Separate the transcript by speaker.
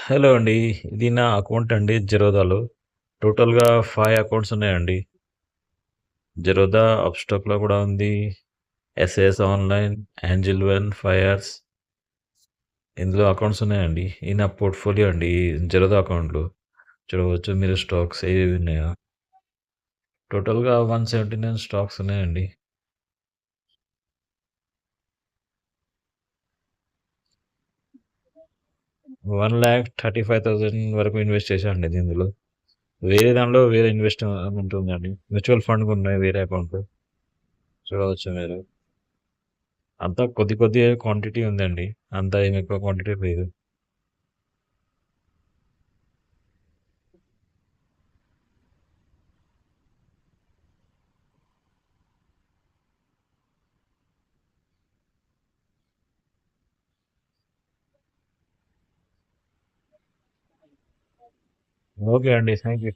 Speaker 1: Hello అండి. ఇది నా అకౌంట్ అండి జెరోదాలో. టోటల్‌గా 5 అకౌంట్స్ ఉన్నాయండి. జెరోదా, అప్‌స్టాక్‌లో కూడా ఉంది. SS online, Angel One, Fyers ఇందులో అకౌంట్స్ ఉన్నాయండి. ఇది నా పోర్ట్‌ఫోలియో అండి. ఈ జెరోదా అకౌంట్‌లో చూడవచ్చు మీరు స్టాక్స్ ఏవేవి ఉన్నాయో. టోటల్‌గా 179 స్టాక్స్ ఉన్నాయండి. 1,35,000 వరకు ఇన్వెస్ట్ చేశానండి ఇందులో. వేరే దాంట్లో వేరే ఇన్వెస్ట్‌మెంట్ ఉందండి. మ్యూచువల్ ఫండ్ కూడా ఉన్నాయి వేరే అకౌంట్‌లో. చూడవచ్చు మీరు. అంతా కొద్ది కొద్దిగా క్వాంటిటీ ఉందండి. అంతా ఏమి ఎక్కువ క్వాంటిటీ లేదు. ఓకే అండి. Thank you.